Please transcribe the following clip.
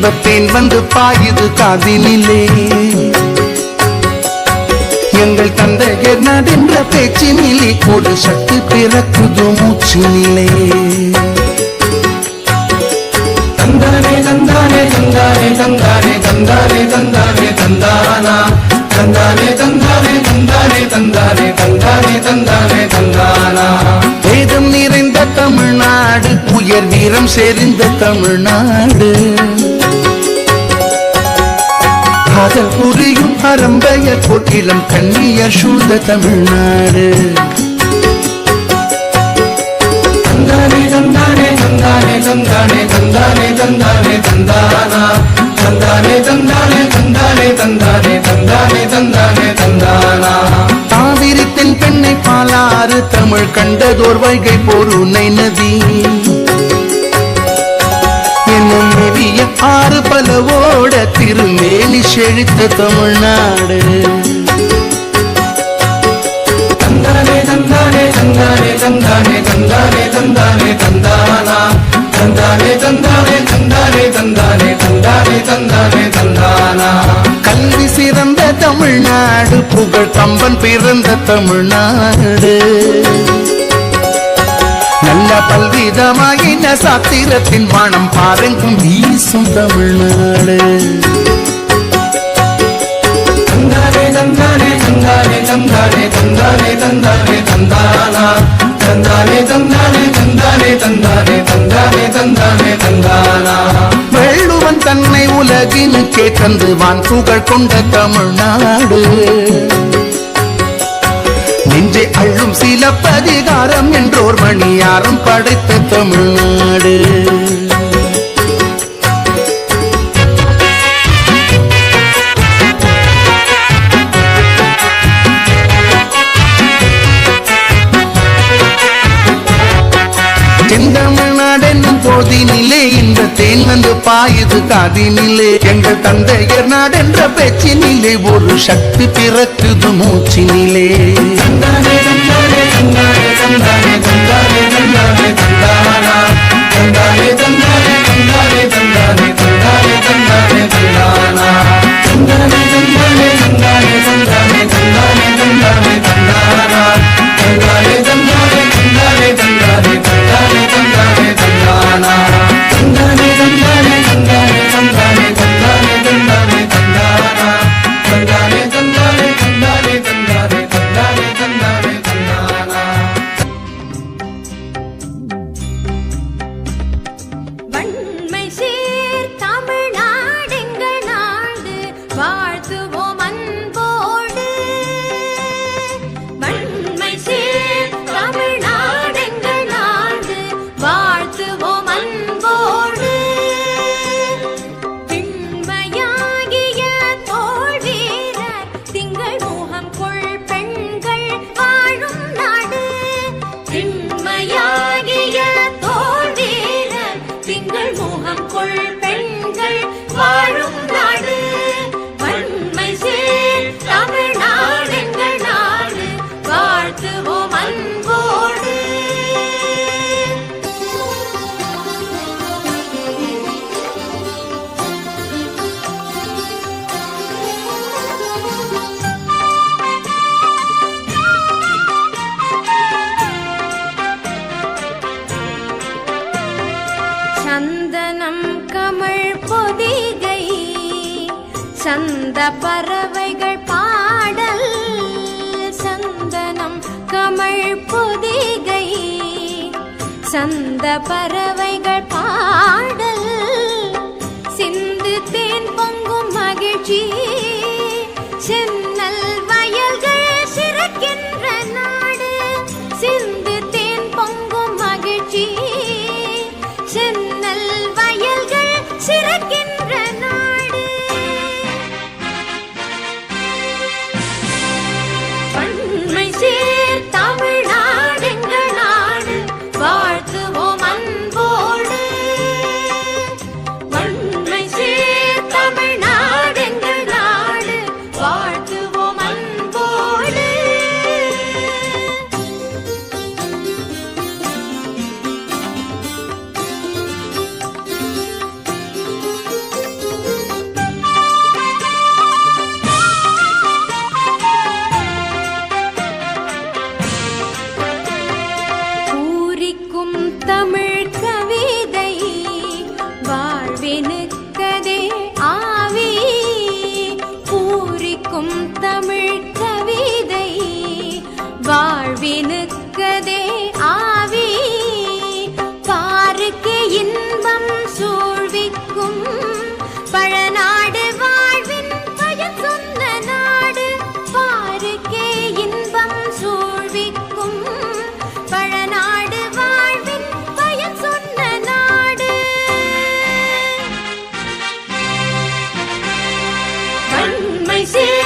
இன்பத்தேன் வந்து பாயுது காதினிலே. எங்கள் தந்தையர் நாடென்ற பேச்சினிலே ஒரு சக்தி பிறக்குது மூச்சினிலே. தந்தானே தந்தானே தந்தானே தந்தானே தந்தானே தந்தானே தந்தானா தந்தானே தந்தானே தந்தானே தந்தானே தந்தானே தந்தானே தந்தானா. வேதம் நிறைந்த தமிழ்நாடு, உயர் வீரம் செறிந்த தமிழ்நாடு, காதல் புரியும் பரம்பையர் போட்டிலும் கண்ணியர் சூழ்ந்த தமிழ்நாடு. தந்தானே தந்தானே தந்தானே தந்தானே தந்தானே தந்தானே தந்தானா தந்தானே தந்தானே தந்தானே தந்தானே தந்தானே தந்தானே தந்தானா. காவிரி தென் பெண்ணை பாலாறு தமிழ் கண்டதோர் வைகை பொருணை நதி என்னும் நெறிய ஆறு பலவோட திருமேனி செழித்த தமிழ்நாடு. தந்தானே தந்தானே தந்தானே தந்தானே தந்தானே தந்தானே தந்தானா தந்தானே தந்தானே தந்தானே தந்தானே தந்தானே தந்தானே தந்தானா. கல்வி சிறந்த தமிழ்நாடு, புகழ் கம்பன் பிறந்த தமிழ்நாடு, நல்ல பல்விதமாயின சாத்திரத்தின் வானம் பாருங்கும் வீசும் தமிழ்நாடு. தந்தானே தந்தானே தந்தானே தந்தானே தந்தானே தந்தானே தந்தானா தந்தானே தந்தானே தந்தானே தந்தானே தந்தானே தந்தானே தந்தானா. வள்ளுவன் தன்னை உலகினுக்கே தந்து வான் புகழ் கொண்ட தமிழ்நாடு, நெஞ்சை அள்ளும் சிலப்பதிகாரம் என்றோர் மணியாரம் படைத்த தமிழ்நாடு. தென்தமிழ்நாடென்னும் போதினிலே இந்த தேன் வந்து பாயுது காதினிலே. எங்கள் தந்தையர் நாடென்ற பேச்சினிலே ஒரு சக்தி பிறக்குது மூச்சினிலே. தந்தானே தந்தானே தந்தானே தந்தானே தந்தானே தந்தானே தந்தானா தந்தானே தந்தானே தந்தானே தந்தானே தந்தானே தந்தானே தந்தானா. தந்தானே தந்தானே தந்தானே தந்தானே தந்தானே தந்தானே தந்தானா தந்தானே தந்தானே தந்தானே தந்தானே தந்தானே தந்தானே தந்தானா. தந்தானே தந்தானே தந்தானே தந்தானே தந்தானே தந்தானே தந்தானா தந்தானே தந்தானே தந்தானே தந்தானே தந்தானே தந்தானே தந்தானா. வன்மை சேர் தமிழ்நாடெங்கள் நாடு, வாழ்த்துவோம் அன்போடு. வன்மை சேர் தமிழ்நாடெங்கள் நாடு, வாழ்த்துவோம் அன்போடு. திண்மையாகிய தோள் வீரர் திங்கள் முகம் கொள் பெண்கள் வாழும் நாடு. திண்மையாகிய தோள் வீரர் திங்கள் முகம் கொள் பெண்கள் வாழும் நாடு. வன்மை சேர் தமிழ்நாடெங்கள் நாடு, வாழ்த்துவோம் அன்போடு. சந்தனம் கமழ் பொதிகை, சந்த பறவைகள் பாடல். சந்தனம் கமழ் பொதிகை, சந்த பறவைகள் பாடல். சிந்து தேன் பொங்கும் மகிழ்ச்சி, சென்னல் வயல்கள் சிறக்கின்ற நாடு. சிந்து தேன் பொங்கும் மகிழ்ச்சி, சென்னல் வயல்கள் சிறக்கின்ற நாடு. வன்மை சேர் தமிழ்நாடெங்கள் நாடு, வாழ்த்துவோம் அன்போடு. வன்மை சேர் தமிழ்நாடெங்கள் பெண்மை சேர்